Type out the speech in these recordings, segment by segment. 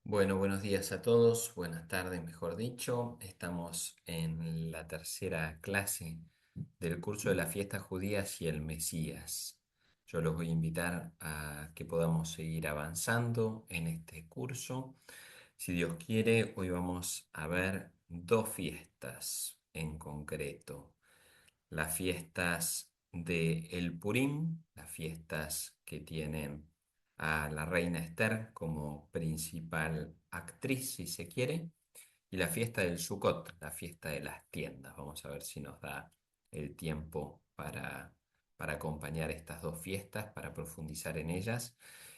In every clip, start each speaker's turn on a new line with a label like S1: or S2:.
S1: Bueno, buenos días a todos, buenas tardes, mejor dicho. Estamos en la tercera clase del curso de las fiestas judías y el Mesías. Yo los voy a invitar a que podamos seguir avanzando en este curso. Si Dios quiere, hoy vamos a ver dos fiestas en concreto: las fiestas de el Purim, las fiestas que tienen a la reina Esther como principal actriz, si se quiere, y la fiesta del Sukkot, la fiesta de las tiendas. Vamos a ver si nos da el tiempo para acompañar estas dos fiestas, para profundizar en ellas.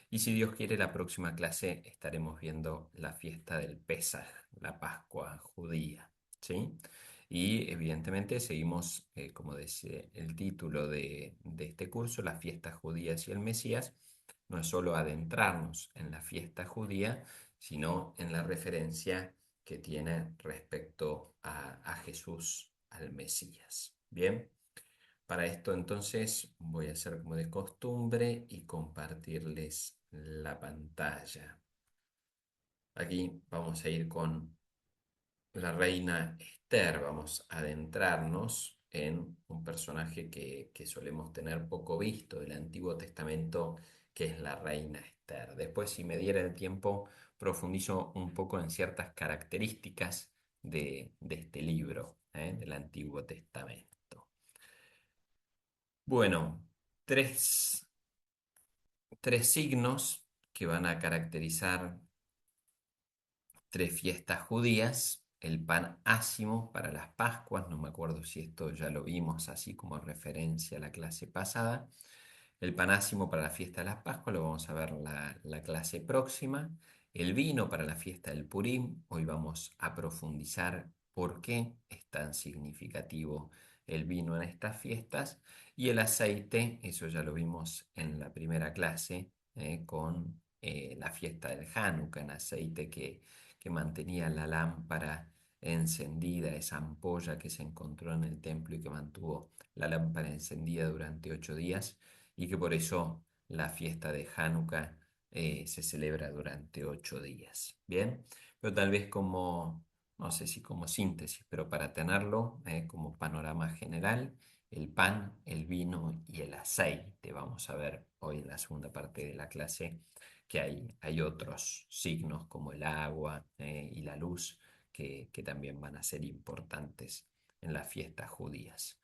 S1: Y si Dios quiere, la próxima clase estaremos viendo la fiesta del Pesaj, la Pascua judía, ¿sí? Y evidentemente seguimos, como dice el título de este curso, las fiestas judías y el Mesías. No es solo adentrarnos en la fiesta judía, sino en la referencia que tiene respecto a Jesús, al Mesías. Bien, para esto entonces voy a hacer como de costumbre y compartirles la pantalla. Aquí vamos a ir con la reina Esther. Vamos a adentrarnos en un personaje que solemos tener poco visto del Antiguo Testamento, que es la reina Esther. Después, si me diera el tiempo, profundizo un poco en ciertas características de este libro, del Antiguo Testamento. Bueno, tres, tres signos que van a caracterizar tres fiestas judías: el pan ácimo para las Pascuas, no me acuerdo si esto ya lo vimos así como referencia a la clase pasada. El pan ácimo para la fiesta de las Pascuas lo vamos a ver la clase próxima. El vino para la fiesta del Purim, hoy vamos a profundizar por qué es tan significativo el vino en estas fiestas. Y el aceite, eso ya lo vimos en la primera clase, con la fiesta del Hanukkah, en aceite que mantenía la lámpara encendida, esa ampolla que se encontró en el templo y que mantuvo la lámpara encendida durante 8 días, y que por eso la fiesta de Hanukkah se celebra durante 8 días. Bien, pero tal vez como, no sé si como síntesis, pero para tenerlo como panorama general: el pan, el vino y el aceite. Vamos a ver hoy en la segunda parte de la clase que hay otros signos como el agua y la luz que también van a ser importantes en las fiestas judías.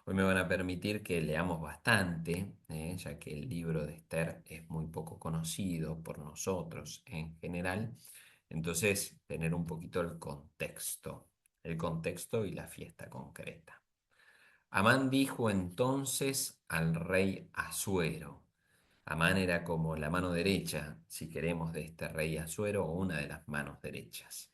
S1: Hoy me van a permitir que leamos bastante, ya que el libro de Esther es muy poco conocido por nosotros en general. Entonces, tener un poquito el contexto y la fiesta concreta. Amán dijo entonces al rey Asuero. Amán era como la mano derecha, si queremos, de este rey Asuero, o una de las manos derechas.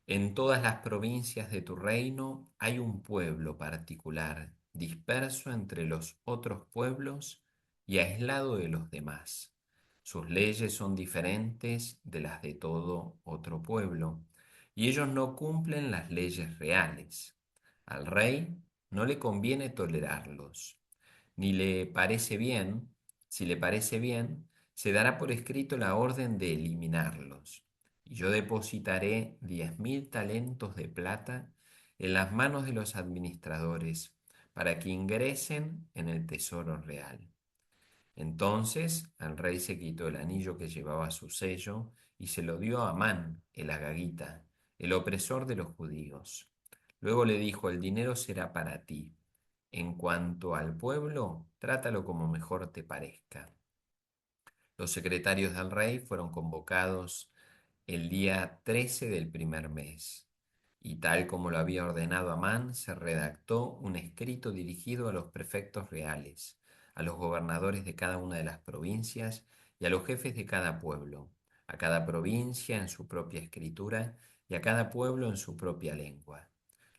S1: En todas las provincias de tu reino hay un pueblo particular, disperso entre los otros pueblos y aislado de los demás. Sus leyes son diferentes de las de todo otro pueblo, y ellos no cumplen las leyes reales. Al rey no le conviene tolerarlos, ni le parece bien. Si le parece bien, se dará por escrito la orden de eliminarlos, y yo depositaré 10.000 talentos de plata en las manos de los administradores para que ingresen en el tesoro real. Entonces el rey se quitó el anillo que llevaba su sello y se lo dio a Amán, el agagita, el opresor de los judíos. Luego le dijo: el dinero será para ti. En cuanto al pueblo, trátalo como mejor te parezca. Los secretarios del rey fueron convocados el día 13 del primer mes, y tal como lo había ordenado Amán, se redactó un escrito dirigido a los prefectos reales, a los gobernadores de cada una de las provincias y a los jefes de cada pueblo, a cada provincia en su propia escritura y a cada pueblo en su propia lengua.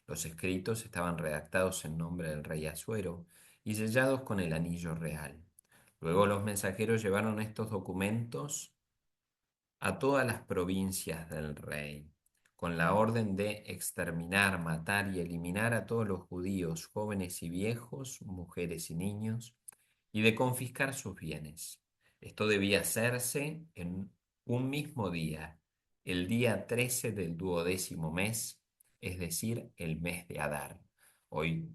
S1: Los escritos estaban redactados en nombre del rey Asuero y sellados con el anillo real. Luego los mensajeros llevaron estos documentos a todas las provincias del rey, con la orden de exterminar, matar y eliminar a todos los judíos, jóvenes y viejos, mujeres y niños, y de confiscar sus bienes. Esto debía hacerse en un mismo día, el día 13 del duodécimo mes, es decir, el mes de Adar. Hoy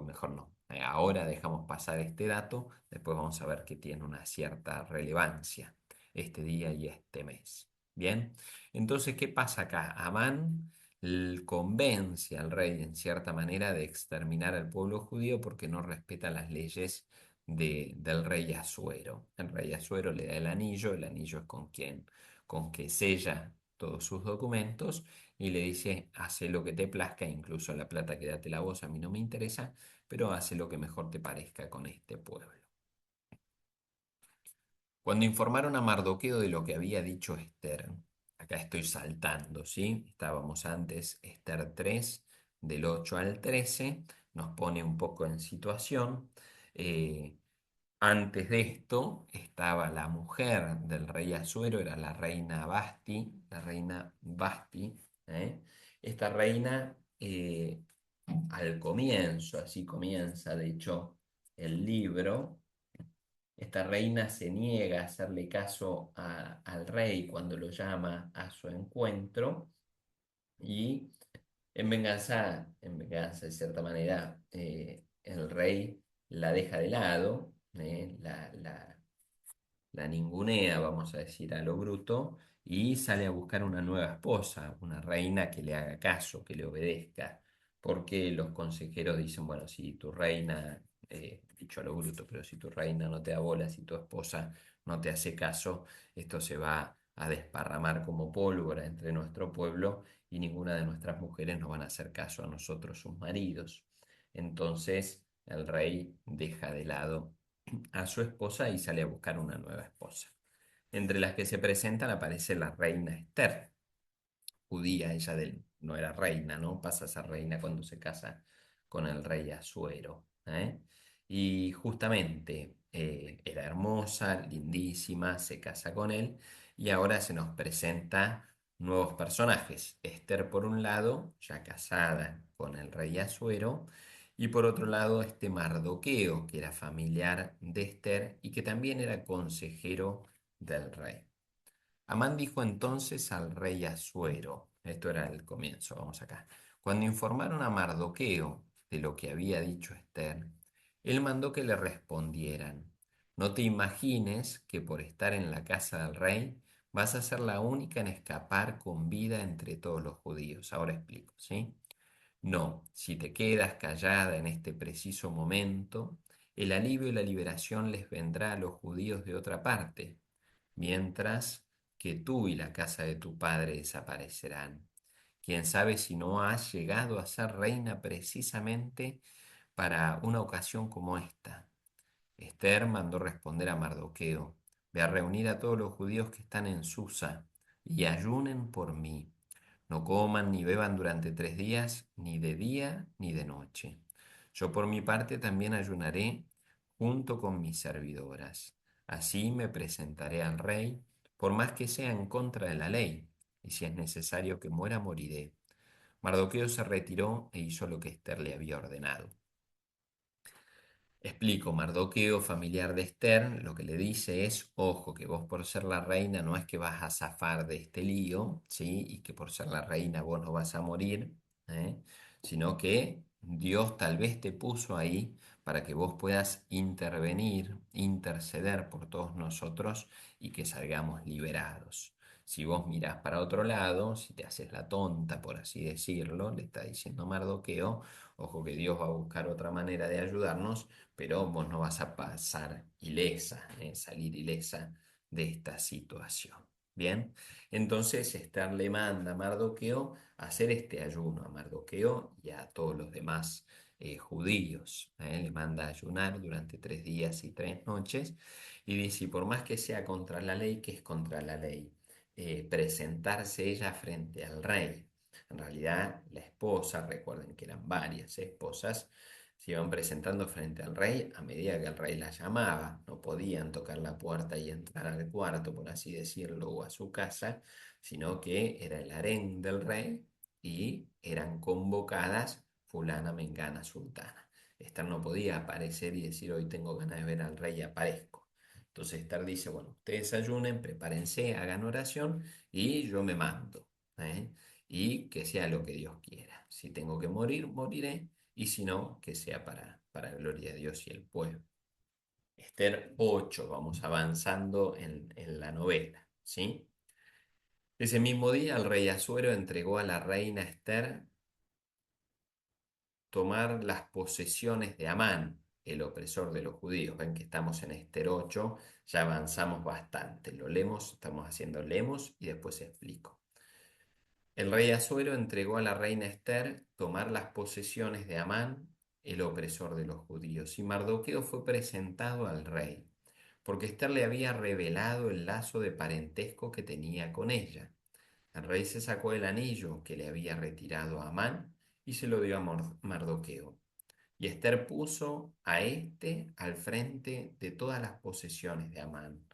S1: mejor no. Ahora dejamos pasar este dato, después vamos a ver que tiene una cierta relevancia este día y este mes. Bien, entonces, ¿qué pasa acá? Amán convence al rey en cierta manera de exterminar al pueblo judío porque no respeta las leyes del rey Asuero. El rey Asuero le da el anillo es con que sella todos sus documentos y le dice, hace lo que te plazca, incluso la plata quédate la voz, a mí no me interesa, pero hace lo que mejor te parezca con este pueblo. Cuando informaron a Mardoqueo de lo que había dicho Esther, acá estoy saltando, ¿sí? Estábamos antes, Esther 3, del 8 al 13, nos pone un poco en situación. Eh, Antes de esto estaba la mujer del rey Asuero, era la reina Basti, ¿eh? Esta reina, al comienzo, así comienza de hecho el libro, esta reina se niega a hacerle caso al rey cuando lo llama a su encuentro y en venganza de cierta manera, el rey la deja de lado, la ningunea, vamos a decir, a lo bruto, y sale a buscar una nueva esposa, una reina que le haga caso, que le obedezca, porque los consejeros dicen, bueno, si tu reina, dicho a lo bruto, pero si tu reina no te da bola, si tu esposa no te hace caso, esto se va a desparramar como pólvora entre nuestro pueblo y ninguna de nuestras mujeres nos van a hacer caso a nosotros, sus maridos. Entonces el rey deja de lado a su esposa y sale a buscar una nueva esposa. Entre las que se presentan aparece la reina Esther, judía, no era reina, ¿no? Pasa a ser reina cuando se casa con el rey Asuero, ¿eh? Y justamente era hermosa, lindísima, se casa con él y ahora se nos presenta nuevos personajes. Esther por un lado, ya casada con el rey Asuero, y por otro lado este Mardoqueo, que era familiar de Esther y que también era consejero del rey. Amán dijo entonces al rey Asuero, esto era el comienzo, vamos acá, cuando informaron a Mardoqueo de lo que había dicho Esther, él mandó que le respondieran, no te imagines que por estar en la casa del rey vas a ser la única en escapar con vida entre todos los judíos. Ahora explico, ¿sí? No, si te quedas callada en este preciso momento, el alivio y la liberación les vendrá a los judíos de otra parte, mientras que tú y la casa de tu padre desaparecerán. Quién sabe si no has llegado a ser reina precisamente para una ocasión como esta. Esther mandó responder a Mardoqueo, ve a reunir a todos los judíos que están en Susa y ayunen por mí. No coman ni beban durante 3 días, ni de día ni de noche. Yo por mi parte también ayunaré junto con mis servidoras. Así me presentaré al rey, por más que sea en contra de la ley, y si es necesario que muera, moriré. Mardoqueo se retiró e hizo lo que Esther le había ordenado. Explico, Mardoqueo, familiar de Esther, lo que le dice es, ojo, que vos por ser la reina no es que vas a zafar de este lío, ¿sí? Y que por ser la reina vos no vas a morir, ¿eh? Sino que Dios tal vez te puso ahí para que vos puedas intervenir, interceder por todos nosotros y que salgamos liberados. Si vos mirás para otro lado, si te haces la tonta, por así decirlo, le está diciendo Mardoqueo, ojo que Dios va a buscar otra manera de ayudarnos, pero vos no vas a pasar ilesa, salir ilesa de esta situación. Bien, entonces Esther le manda a Mardoqueo a hacer este ayuno, a Mardoqueo y a todos los demás judíos. Le manda a ayunar durante 3 días y 3 noches y dice, y por más que sea contra la ley, ¿qué es contra la ley? Presentarse ella frente al rey. En realidad, la esposa, recuerden que eran varias esposas, se iban presentando frente al rey a medida que el rey las llamaba. No podían tocar la puerta y entrar al cuarto, por así decirlo, o a su casa, sino que era el harén del rey y eran convocadas fulana, mengana, sultana. Esta no podía aparecer y decir hoy tengo ganas de ver al rey y aparezco. Entonces Esther dice, bueno, ustedes ayunen, prepárense, hagan oración y yo me mando, ¿eh? Y que sea lo que Dios quiera. Si tengo que morir, moriré, y si no, que sea para gloria de Dios y el pueblo. Esther 8, vamos avanzando en la novela, ¿sí? Ese mismo día el rey Asuero entregó a la reina Esther tomar las posesiones de Amán, el opresor de los judíos. Ven que estamos en Esther 8, ya avanzamos bastante. Lo leemos, estamos haciendo leemos y después explico. El rey Asuero entregó a la reina Esther tomar las posesiones de Amán, el opresor de los judíos, y Mardoqueo fue presentado al rey, porque Esther le había revelado el lazo de parentesco que tenía con ella. El rey se sacó el anillo que le había retirado a Amán y se lo dio a Mardoqueo. Y Esther puso a éste al frente de todas las posesiones de Amán.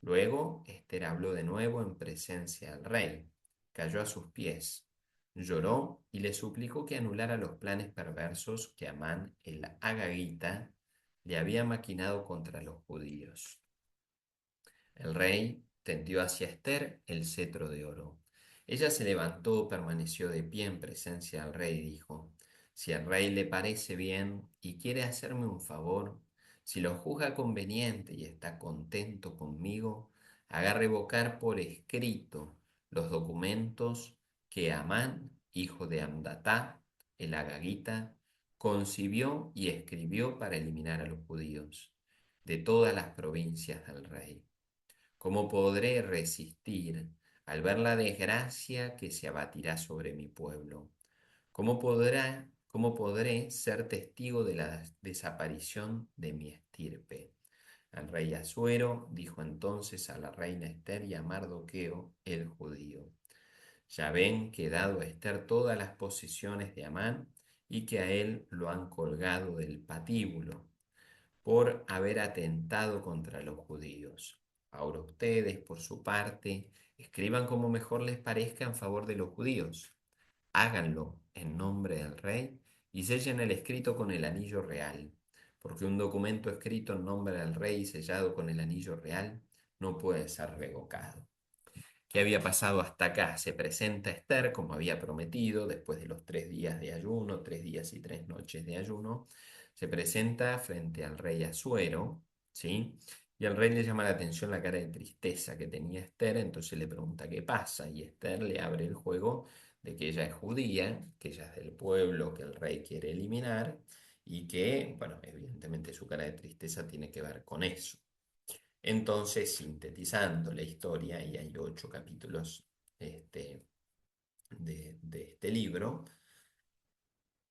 S1: Luego Esther habló de nuevo en presencia del rey, cayó a sus pies, lloró y le suplicó que anulara los planes perversos que Amán el Agagita le había maquinado contra los judíos. El rey tendió hacia Esther el cetro de oro. Ella se levantó, permaneció de pie en presencia del rey y dijo, si al rey le parece bien y quiere hacerme un favor, si lo juzga conveniente y está contento conmigo, haga revocar por escrito los documentos que Amán, hijo de Amdatá, el Agagita, concibió y escribió para eliminar a los judíos de todas las provincias del rey. ¿Cómo podré resistir al ver la desgracia que se abatirá sobre mi pueblo? ¿Cómo podré ser testigo de la desaparición de mi estirpe? Al rey Asuero dijo entonces a la reina Esther y a Mardoqueo, el judío: Ya ven que he dado a Esther todas las posesiones de Amán y que a él lo han colgado del patíbulo por haber atentado contra los judíos. Ahora ustedes, por su parte, escriban como mejor les parezca en favor de los judíos. Háganlo en nombre del rey y sellen el escrito con el anillo real, porque un documento escrito en nombre del rey y sellado con el anillo real no puede ser revocado. ¿Qué había pasado hasta acá? Se presenta Esther como había prometido, después de los 3 días de ayuno, 3 días y 3 noches de ayuno, se presenta frente al rey Asuero, ¿sí? Y al rey le llama la atención la cara de tristeza que tenía Esther, entonces le pregunta qué pasa, y Esther le abre el juego de que ella es judía, que ella es del pueblo que el rey quiere eliminar, y que, bueno, evidentemente su cara de tristeza tiene que ver con eso. Entonces, sintetizando la historia, y hay 8 capítulos este, de este libro,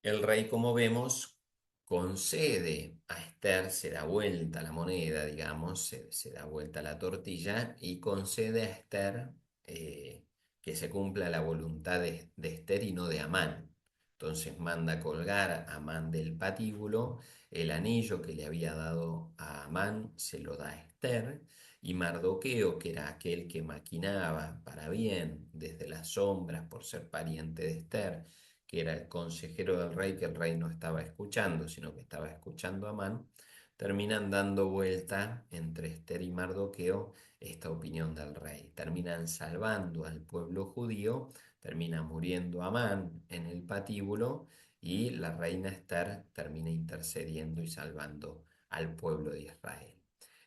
S1: el rey, como vemos, concede a Esther, se da vuelta la moneda, digamos, se da vuelta la tortilla y concede a Esther que se cumpla la voluntad de Esther y no de Amán. Entonces manda colgar a Amán del patíbulo, el anillo que le había dado a Amán se lo da a Esther, y Mardoqueo, que era aquel que maquinaba para bien desde las sombras por ser pariente de Esther, que era el consejero del rey, que el rey no estaba escuchando, sino que estaba escuchando a Amán, terminan dando vuelta entre Esther y Mardoqueo esta opinión del rey. Terminan salvando al pueblo judío, termina muriendo Amán en el patíbulo y la reina Esther termina intercediendo y salvando al pueblo de Israel.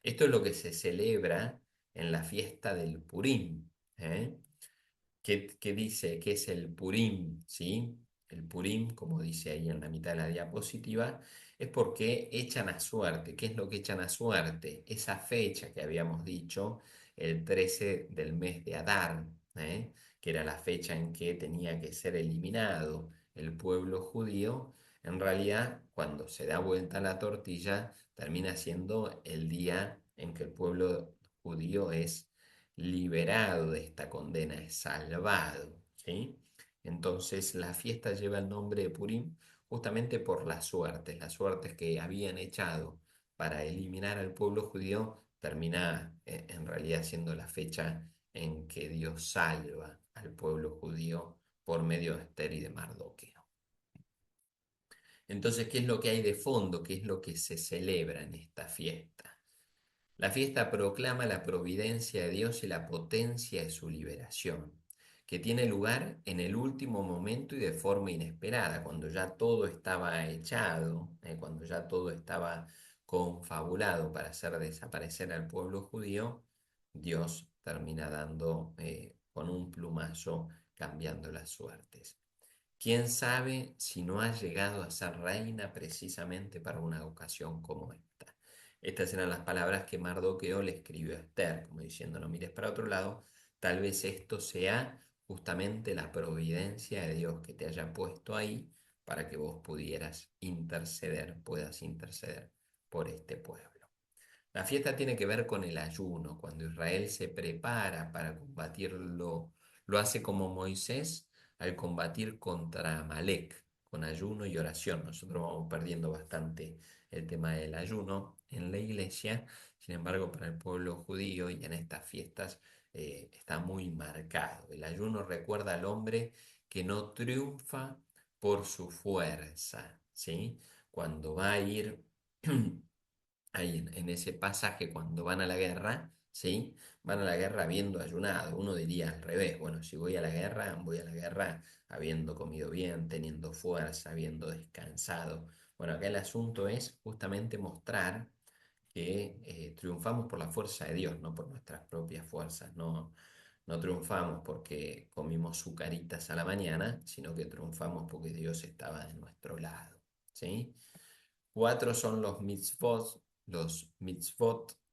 S1: Esto es lo que se celebra en la fiesta del Purim. ¿Eh? ¿Qué dice? ¿Qué es el Purim? ¿Sí? El Purim, como dice ahí en la mitad de la diapositiva, es porque echan a suerte. ¿Qué es lo que echan a suerte? Esa fecha que habíamos dicho, el 13 del mes de Adar, ¿eh? Que era la fecha en que tenía que ser eliminado el pueblo judío. En realidad, cuando se da vuelta la tortilla, termina siendo el día en que el pueblo judío es liberado de esta condena, es salvado, ¿sí? Entonces la fiesta lleva el nombre de Purim justamente por las suertes que habían echado para eliminar al pueblo judío, termina en realidad siendo la fecha en que Dios salva al pueblo judío por medio de Esther y de Mardoqueo. Entonces, ¿qué es lo que hay de fondo? ¿Qué es lo que se celebra en esta fiesta? La fiesta proclama la providencia de Dios y la potencia de su liberación, que tiene lugar en el último momento y de forma inesperada, cuando ya todo estaba echado, cuando ya todo estaba confabulado para hacer desaparecer al pueblo judío. Dios termina dando con un plumazo, cambiando las suertes. ¿Quién sabe si no ha llegado a ser reina precisamente para una ocasión como esta? Estas eran las palabras que Mardoqueo le escribió a Esther, como diciendo, no mires para otro lado, tal vez esto sea justamente la providencia de Dios que te haya puesto ahí para que vos puedas interceder por este pueblo. La fiesta tiene que ver con el ayuno, cuando Israel se prepara para combatirlo, lo hace como Moisés al combatir contra Amalek, con ayuno y oración. Nosotros vamos perdiendo bastante el tema del ayuno en la iglesia, sin embargo, para el pueblo judío y en estas fiestas está muy marcado. El ayuno recuerda al hombre que no triunfa por su fuerza, ¿sí? Cuando va a ir ahí en ese pasaje cuando van a la guerra, ¿sí? Van a la guerra habiendo ayunado. Uno diría al revés, bueno, si voy a la guerra, voy a la guerra habiendo comido bien, teniendo fuerza, habiendo descansado. Bueno, acá el asunto es justamente mostrar que triunfamos por la fuerza de Dios, no por nuestras propias fuerzas. No, no triunfamos porque comimos sucaritas a la mañana, sino que triunfamos porque Dios estaba de nuestro lado, ¿sí? Cuatro son los mitzvot,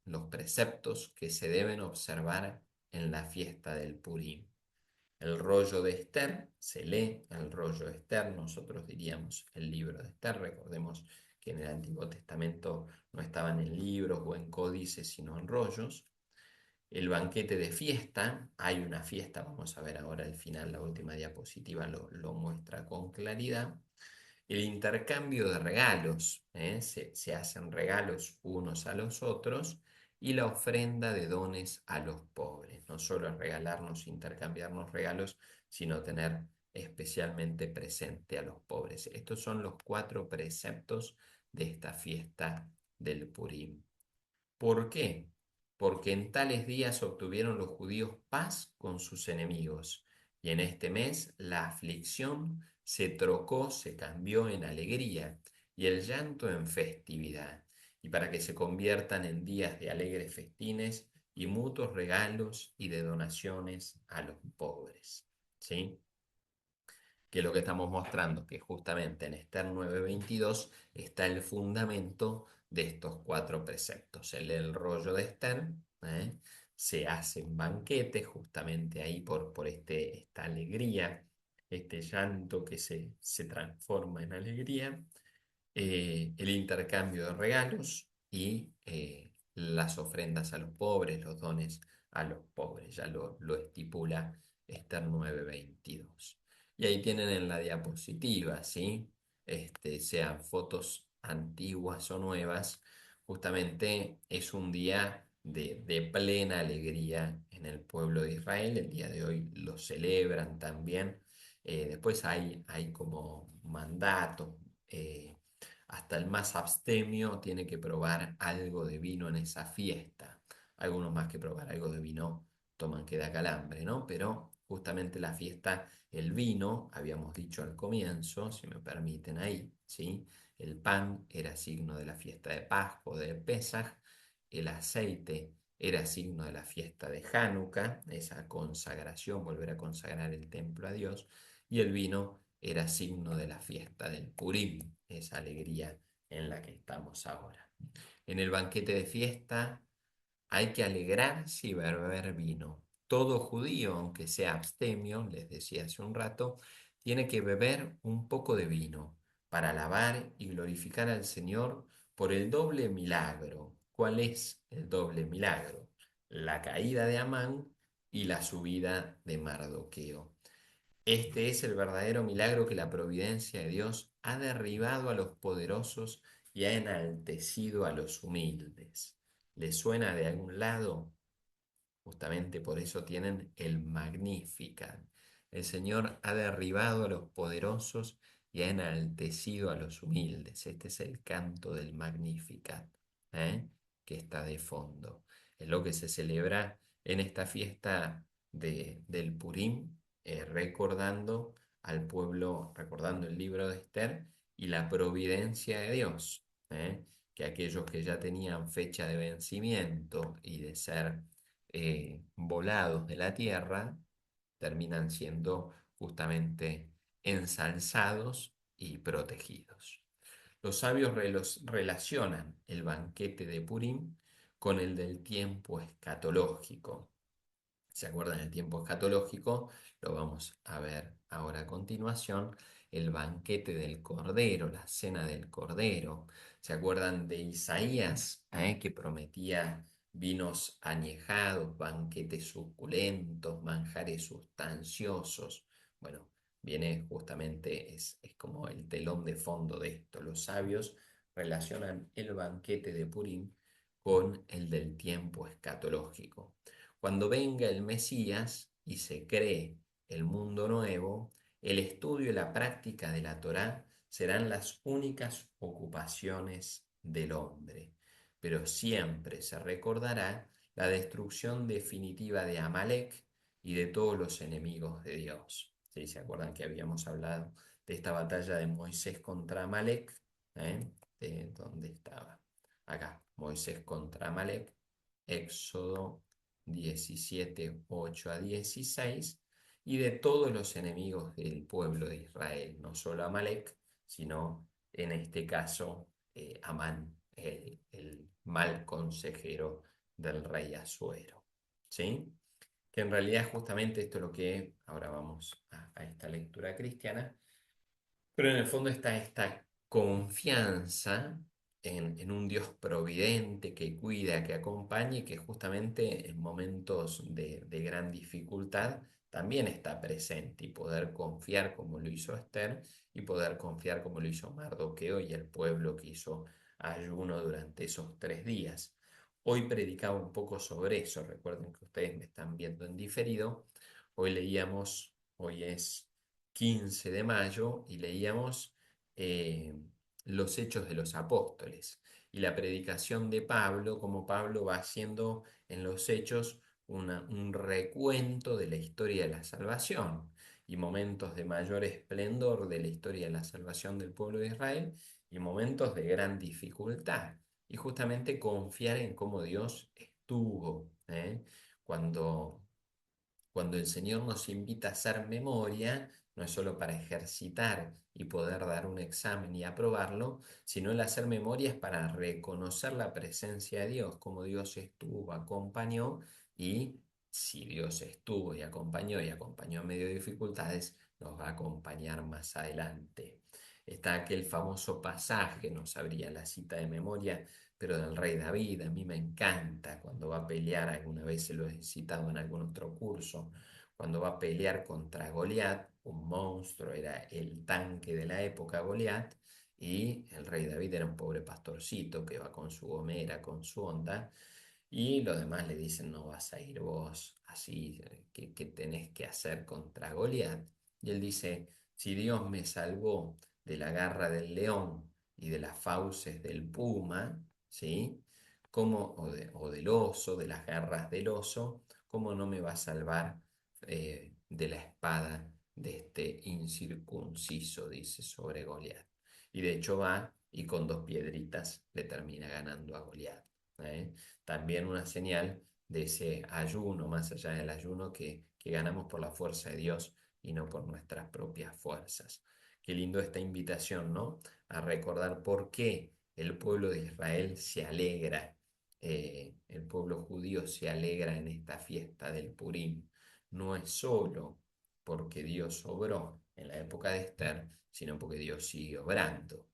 S1: los preceptos que se deben observar en la fiesta del Purim. El rollo de Esther, se lee el rollo de Esther, nosotros diríamos el libro de Esther. Recordemos que en el Antiguo Testamento no estaban en libros o en códices, sino en rollos. El banquete de fiesta, hay una fiesta, vamos a ver ahora al final, la última diapositiva lo muestra con claridad. El intercambio de regalos, se hacen regalos unos a los otros, y la ofrenda de dones a los pobres. No solo es regalarnos, intercambiarnos regalos, sino tener especialmente presente a los pobres. Estos son los cuatro preceptos de esta fiesta del Purim. ¿Por qué? Porque en tales días obtuvieron los judíos paz con sus enemigos, y en este mes la aflicción se trocó, se cambió en alegría, y el llanto en festividad, y para que se conviertan en días de alegres festines y mutuos regalos y de donaciones a los pobres. ¿Sí? Que es lo que estamos mostrando, que justamente en Esther 9:22 está el fundamento de estos cuatro preceptos. Se lee el rollo de Esther, ¿eh? Se hacen banquetes justamente ahí por esta alegría, este llanto que se transforma en alegría, el intercambio de regalos y las ofrendas a los pobres, los dones a los pobres. Ya lo estipula Esther 9:22. Y ahí tienen en la diapositiva, ¿sí? Sean fotos antiguas o nuevas, justamente es un día de plena alegría en el pueblo de Israel. El día de hoy lo celebran también. Después hay como mandatos. Hasta el más abstemio tiene que probar algo de vino en esa fiesta. Algunos más que probar algo de vino toman que da calambre, ¿no? Pero justamente la fiesta, el vino, habíamos dicho al comienzo, si me permiten ahí, ¿sí? El pan era signo de la fiesta de Pascua, de Pesaj. El aceite era signo de la fiesta de Hanukkah, esa consagración, volver a consagrar el templo a Dios. Y el vino era signo de la fiesta del Purim, esa alegría en la que estamos ahora. En el banquete de fiesta hay que alegrarse y beber vino. Todo judío, aunque sea abstemio, les decía hace un rato, tiene que beber un poco de vino para alabar y glorificar al Señor por el doble milagro. ¿Cuál es el doble milagro? La caída de Amán y la subida de Mardoqueo. Este es el verdadero milagro, que la providencia de Dios ha derribado a los poderosos y ha enaltecido a los humildes. ¿Les suena de algún lado? Justamente por eso tienen el Magnificat. El Señor ha derribado a los poderosos y ha enaltecido a los humildes. Este es el canto del Magnificat, ¿eh? Que está de fondo. Es lo que se celebra en esta fiesta del Purim, recordando al pueblo, recordando el libro de Esther y la providencia de Dios, que aquellos que ya tenían fecha de vencimiento y de ser volados de la tierra, terminan siendo justamente ensalzados y protegidos. Los sabios relacionan el banquete de Purim con el del tiempo escatológico. ¿Se acuerdan del tiempo escatológico? Lo vamos a ver ahora a continuación. El banquete del Cordero, la cena del Cordero. ¿Se acuerdan de Isaías, que prometía vinos añejados, banquetes suculentos, manjares sustanciosos? Bueno, viene justamente, es como el telón de fondo de esto. Los sabios relacionan el banquete de Purim con el del tiempo escatológico. Cuando venga el Mesías y se cree el mundo nuevo, el estudio y la práctica de la Torá serán las únicas ocupaciones del hombre, pero siempre se recordará la destrucción definitiva de Amalek y de todos los enemigos de Dios. ¿Sí? ¿Se acuerdan que habíamos hablado de esta batalla de Moisés contra Amalek? ¿De dónde estaba? Acá, Moisés contra Amalek, Éxodo 17 8 a 16, y de todos los enemigos del pueblo de Israel, no solo Amalek, sino en este caso Amán, el mal consejero del rey Asuero. ¿Sí? Que en realidad justamente esto es lo que, ahora vamos a esta lectura cristiana, pero en el fondo está esta confianza en un Dios providente que cuida, que acompaña y que justamente en momentos de gran dificultad también está presente y poder confiar como lo hizo Esther y poder confiar como lo hizo Mardoqueo y el pueblo que hizo ayuno durante esos 3 días. Hoy predicaba un poco sobre eso, recuerden que ustedes me están viendo en diferido. Hoy leíamos, hoy es 15 de mayo y leíamos eh, los Hechos de los Apóstoles y la predicación de Pablo, como Pablo va haciendo en los Hechos un recuento de la historia de la salvación y momentos de mayor esplendor de la historia de la salvación del pueblo de Israel y momentos de gran dificultad. Y justamente confiar en cómo Dios estuvo, Cuando cuando el Señor nos invita a hacer memoria, no es solo para ejercitar y poder dar un examen y aprobarlo, sino el hacer memoria es para reconocer la presencia de Dios, como Dios estuvo, acompañó, y si Dios estuvo y acompañó en medio de dificultades, nos va a acompañar más adelante. Está aquel famoso pasaje, no sabría la cita de memoria, pero del rey David, a mí me encanta cuando va a pelear, alguna vez se lo he citado en algún otro curso, cuando va a pelear contra Goliat, un monstruo, era el tanque de la época Goliat, y el rey David era un pobre pastorcito que va con su gomera, con su onda, y los demás le dicen, no vas a ir vos así, ¿qué tenés que hacer contra Goliat? Y él dice, si Dios me salvó de la garra del león y de las fauces del puma, ¿sí? O del oso, de las garras del oso, ¿cómo no me va a salvar de la espada de este incircunciso? Dice sobre Goliat. Y de hecho va y con 2 piedritas le termina ganando a Goliat. ¿eh? También una señal de ese ayuno, más allá del ayuno, que ganamos por la fuerza de Dios y no por nuestras propias fuerzas. Qué lindo esta invitación, ¿no? A recordar por qué el pueblo de Israel se alegra, el pueblo judío se alegra en esta fiesta del Purim. No es solo porque Dios obró en la época de Esther, sino porque Dios sigue obrando.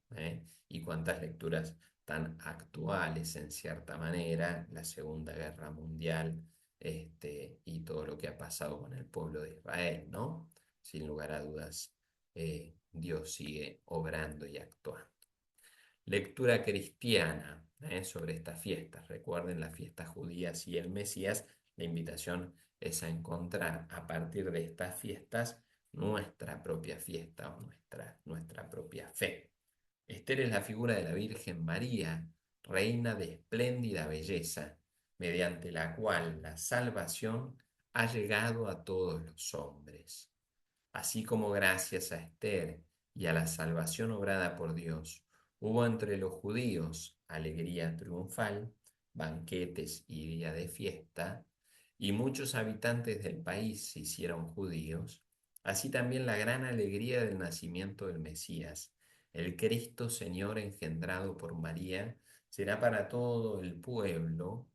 S1: Y cuántas lecturas tan actuales en cierta manera, la Segunda Guerra Mundial, y todo lo que ha pasado con el pueblo de Israel, ¿no? Sin lugar a dudas, Dios sigue obrando y actuando. Lectura cristiana, sobre estas fiestas. Recuerden las fiestas judías y el Mesías. La invitación es a encontrar a partir de estas fiestas nuestra propia fiesta o nuestra propia fe. Esther es la figura de la Virgen María, reina de espléndida belleza, mediante la cual la salvación ha llegado a todos los hombres. Así como gracias a Esther y a la salvación obrada por Dios, hubo entre los judíos alegría triunfal, banquetes y día de fiesta, y muchos habitantes del país se hicieron judíos, así también la gran alegría del nacimiento del Mesías, el Cristo Señor engendrado por María, será para todo el pueblo,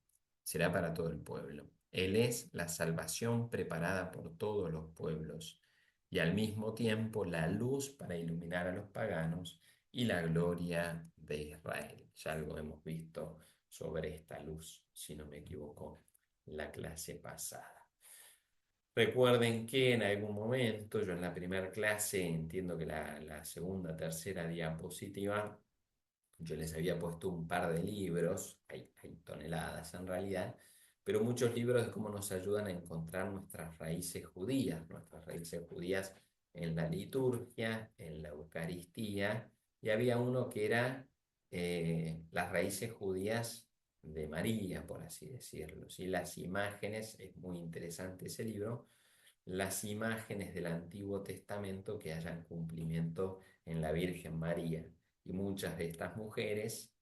S1: será para todo el pueblo. Él es la salvación preparada por todos los pueblos y al mismo tiempo la luz para iluminar a los paganos y la gloria de Israel. Ya algo hemos visto sobre esta luz, si no me equivoco, la clase pasada. Recuerden que en algún momento, yo en la primera clase, entiendo que la segunda, tercera diapositiva, yo les había puesto un par de libros, hay toneladas en realidad, pero muchos libros de cómo nos ayudan a encontrar nuestras raíces judías en la liturgia, en la Eucaristía, y había uno que era las raíces judías de María, por así decirlo. ¿Sí? Las imágenes, es muy interesante ese libro, las imágenes del Antiguo Testamento que hayan cumplimiento en la Virgen María. Y muchas de estas mujeres,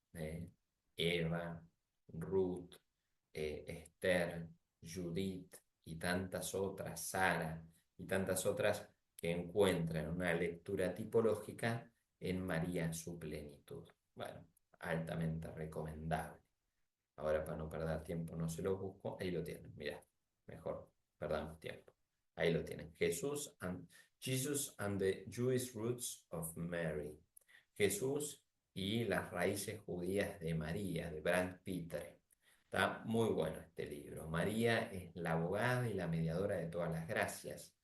S1: Eva, Ruth, Esther, Judith y tantas otras, Sara y tantas otras que encuentran una lectura tipológica en María en su plenitud. Bueno, altamente recomendable. Ahora para no perder tiempo no se lo busco, ahí lo tienen, mirá, mejor perdamos tiempo. Ahí lo tienen, Jesus and the Jewish Roots of Mary. Jesús y las raíces judías de María, de Brand Peter. Está muy bueno este libro. María es la abogada y la mediadora de todas las gracias.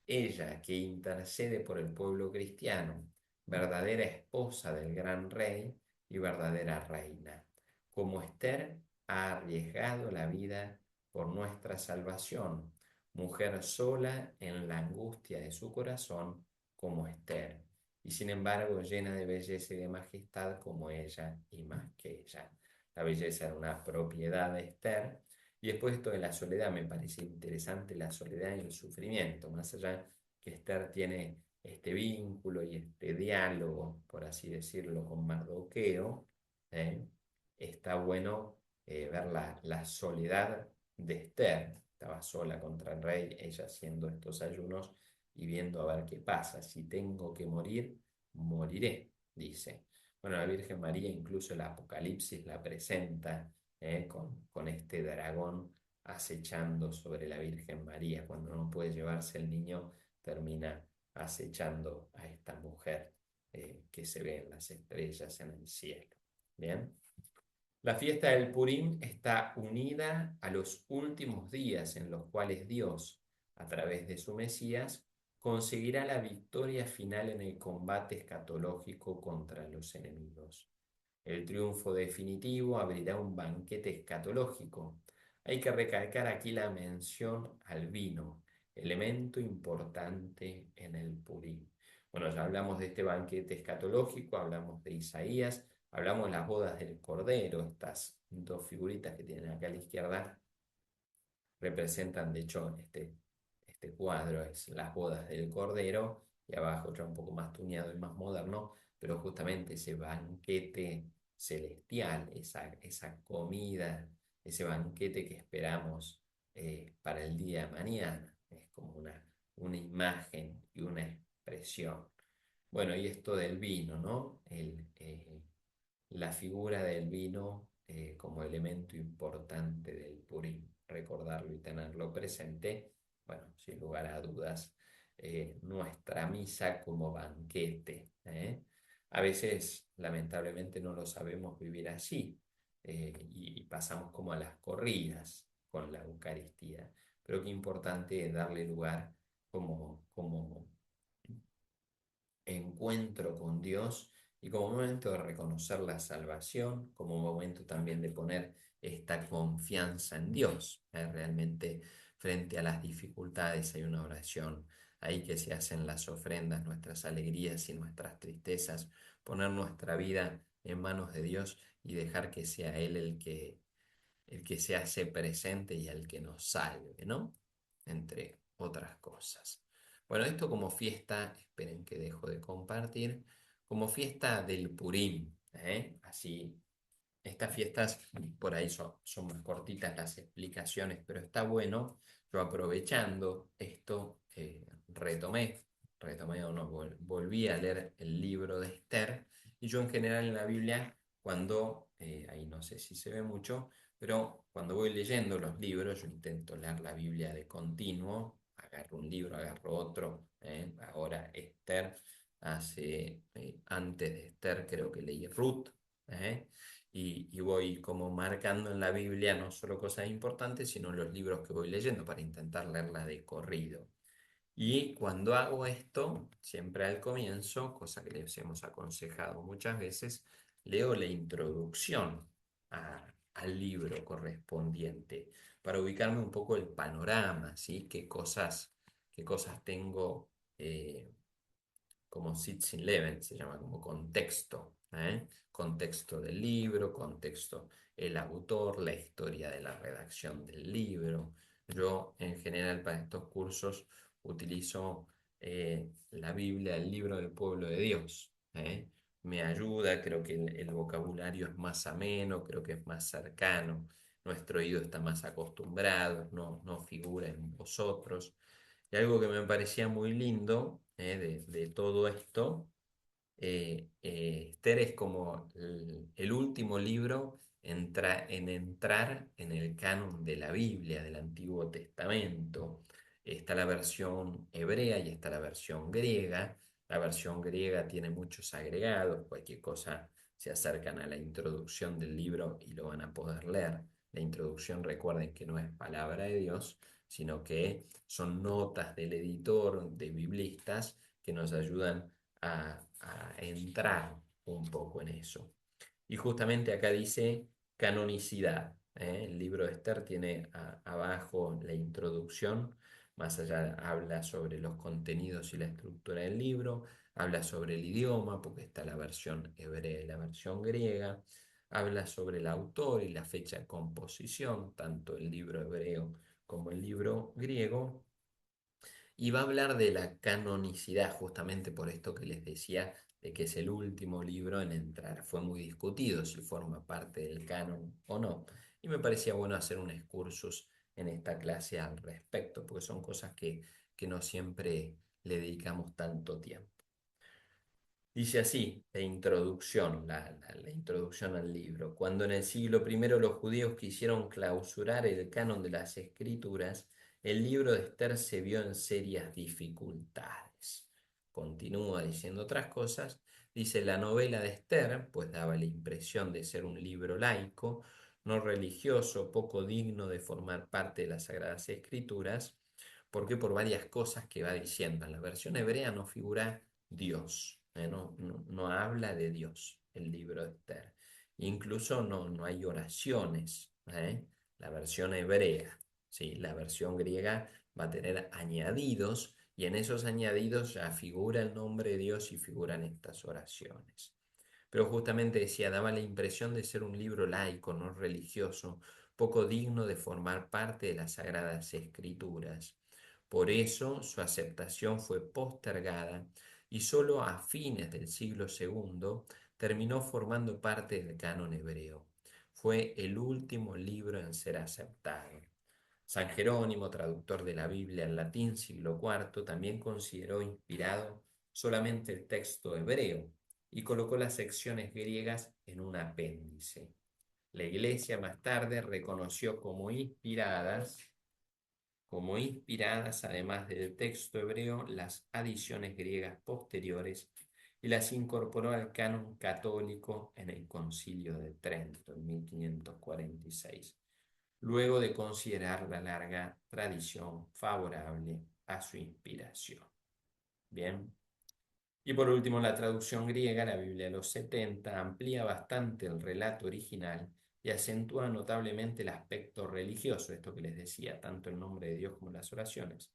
S1: Ella que intercede por el pueblo cristiano, verdadera esposa del gran rey y verdadera reina. Como Esther ha arriesgado la vida por nuestra salvación, mujer sola en la angustia de su corazón como Esther, y sin embargo llena de belleza y de majestad como ella y más que ella. La belleza era una propiedad de Esther. Y después esto de la soledad, me parece interesante la soledad y el sufrimiento, más allá que Esther tiene este vínculo y este diálogo, por así decirlo, con Mardoqueo, ¿eh? Está bueno ver la soledad de Esther. Estaba sola contra el rey, ella haciendo estos ayunos y viendo a ver qué pasa. Si tengo que morir, moriré, dice. Bueno, la Virgen María incluso el Apocalipsis la presenta con este dragón acechando sobre la Virgen María. Cuando no puede llevarse el niño, termina acechando a esta mujer que se ve en las estrellas en el cielo. Bien. La fiesta del Purim está unida a los últimos días en los cuales Dios, a través de su Mesías, conseguirá la victoria final en el combate escatológico contra los enemigos. El triunfo definitivo abrirá un banquete escatológico. Hay que recalcar aquí la mención al vino, elemento importante en el Purim. Bueno, ya hablamos de este banquete escatológico, hablamos de Isaías, hablamos de las bodas del Cordero, estas dos figuritas que tienen acá a la izquierda representan, de hecho, este cuadro es las bodas del Cordero, y abajo ya un poco más tuneado y más moderno, pero justamente ese banquete celestial, esa comida, ese banquete que esperamos para el día de mañana, es como una imagen y una expresión. Bueno, y esto del vino, ¿no? La figura del vino como elemento importante del Purim, recordarlo y tenerlo presente, bueno, sin lugar a dudas, nuestra misa como banquete. A veces, lamentablemente, no lo sabemos vivir así y pasamos como a las corridas con la Eucaristía, pero qué importante es darle lugar como encuentro con Dios y como momento de reconocer la salvación, como momento también de poner esta confianza en Dios. Realmente frente a las dificultades hay una oración ahí que se hacen las ofrendas, nuestras alegrías y nuestras tristezas, poner nuestra vida en manos de Dios y dejar que sea Él el que se hace presente y el que nos salve, ¿no? Entre otras cosas. Bueno, esto como fiesta, esperen que dejo de compartir, como fiesta del Purim, ¿eh? Así, estas fiestas por ahí son más cortitas las explicaciones, pero está bueno. Yo aprovechando esto, retomé o no, volví a leer el libro de Esther, y yo en general en la Biblia, cuando, ahí no sé si se ve mucho, pero cuando voy leyendo los libros, yo intento leer la Biblia de continuo, agarro un libro, agarro otro, ahora Esther, antes de Esther creo que leí Ruth, ¿eh? Y voy como marcando en la Biblia no solo cosas importantes, sino los libros que voy leyendo para intentar leerla de corrido. Y cuando hago esto, siempre al comienzo, cosa que les hemos aconsejado muchas veces, leo la introducción al libro correspondiente para ubicarme un poco el panorama, ¿sí? Qué cosas tengo, como Sitzen-Leben, se llama como contexto, ¿eh? Contexto del libro, contexto el autor, la historia de la redacción del libro. Yo en general para estos cursos utilizo la Biblia, el libro del pueblo de Dios, ¿eh? Me ayuda, creo que el vocabulario es más ameno, creo que es más cercano, nuestro oído está más acostumbrado, no figura en vosotros. Y algo que me parecía muy lindo, de todo esto, Esther es como el último libro en entrar en el canon de la Biblia, del Antiguo Testamento. Está la versión hebrea y está la versión griega. La versión griega tiene muchos agregados, cualquier cosa se acercan a la introducción del libro y lo van a poder leer. La introducción, recuerden que no es palabra de Dios, sino que son notas del editor, de biblistas, que nos ayudan a entrar un poco en eso. Y justamente acá dice canonicidad, ¿eh? El libro de Esther tiene abajo la introducción, más allá habla sobre los contenidos y la estructura del libro, habla sobre el idioma, porque está la versión hebrea y la versión griega, habla sobre el autor y la fecha de composición, tanto el libro hebreo como el libro griego, y va a hablar de la canonicidad, justamente por esto que les decía, de que es el último libro en entrar. Fue muy discutido si forma parte del canon o no. Y me parecía bueno hacer un excursus en esta clase al respecto, porque son cosas que no siempre le dedicamos tanto tiempo. Dice así, la introducción, la introducción al libro. Cuando en el siglo primero los judíos quisieron clausurar el canon de las escrituras, el libro de Esther se vio en serias dificultades. Continúa diciendo otras cosas. Dice, la novela de Esther, pues daba la impresión de ser un libro laico, no religioso, poco digno de formar parte de las Sagradas Escrituras, porque por varias cosas que va diciendo. En la versión hebrea no figura Dios, no habla de Dios el libro de Esther. Incluso no hay oraciones, la versión hebrea, ¿sí? La versión griega va a tener añadidos y en esos añadidos ya figura el nombre de Dios y figuran estas oraciones. Pero justamente decía, daba la impresión de ser un libro laico, no religioso, poco digno de formar parte de las Sagradas Escrituras. Por eso su aceptación fue postergada y solo a fines del siglo II terminó formando parte del canon hebreo. Fue el último libro en ser aceptado. San Jerónimo, traductor de la Biblia en latín, siglo IV, también consideró inspirado solamente el texto hebreo y colocó las secciones griegas en un apéndice. La Iglesia más tarde reconoció como inspiradas, además del texto hebreo, las adiciones griegas posteriores y las incorporó al canon católico en el Concilio de Trento en 1546, luego de considerar la larga tradición favorable a su inspiración. Bien. Y por último, la traducción griega, la Biblia de los 70, amplía bastante el relato original y acentúa notablemente el aspecto religioso, esto que les decía, tanto el nombre de Dios como las oraciones,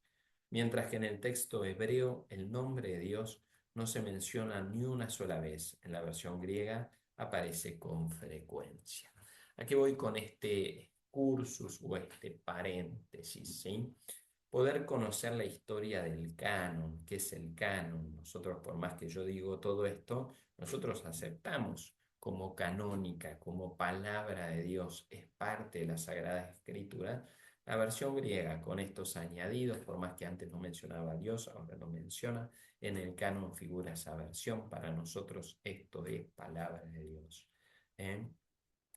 S1: mientras que en el texto hebreo el nombre de Dios no se menciona ni una sola vez. En la versión griega aparece con frecuencia. Aquí voy con excursus o este paréntesis, ¿sí? Poder conocer la historia del canon. ¿Qué es el canon? Nosotros, por más que yo digo todo esto, nosotros aceptamos como canónica, como palabra de Dios, es parte de la Sagrada Escritura, la versión griega con estos añadidos, por más que antes no mencionaba a Dios, ahora lo menciona, en el canon figura esa versión, para nosotros esto es palabra de Dios. ¿Eh?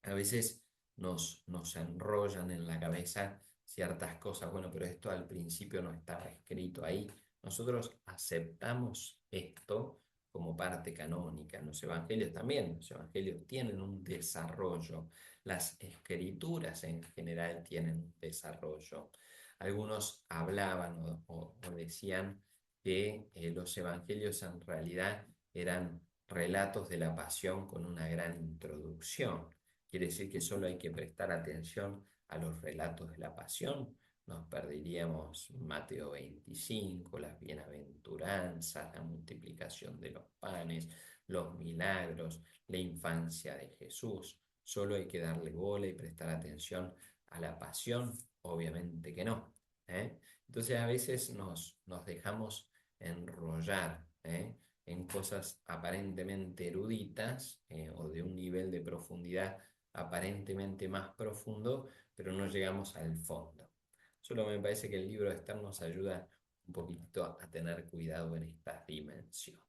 S1: A veces nos enrollan en la cabeza ciertas cosas, bueno, pero esto al principio no estaba escrito ahí. Nosotros aceptamos esto como parte canónica. Los evangelios también, los evangelios tienen un desarrollo. Las escrituras en general tienen un desarrollo. Algunos hablaban o decían que los evangelios en realidad eran relatos de la pasión con una gran introducción. Quiere decir que solo hay que prestar atención a los relatos de la pasión. Nos perderíamos Mateo 25, las bienaventuranzas, la multiplicación de los panes, los milagros, la infancia de Jesús. Solo hay que darle bola y prestar atención a la pasión. Obviamente que no. ¿Eh? Entonces a veces nos dejamos enrollar, en cosas aparentemente eruditas, o de un nivel de profundidad aparentemente más profundo, pero no llegamos al fondo. Solo me parece que el libro de Stern nos ayuda un poquito a tener cuidado en estas dimensiones.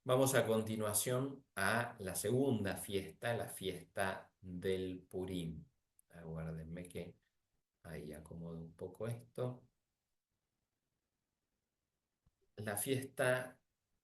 S1: Vamos a continuación a la segunda fiesta, la fiesta del Purim. Aguárdenme que ahí acomodo un poco esto. La fiesta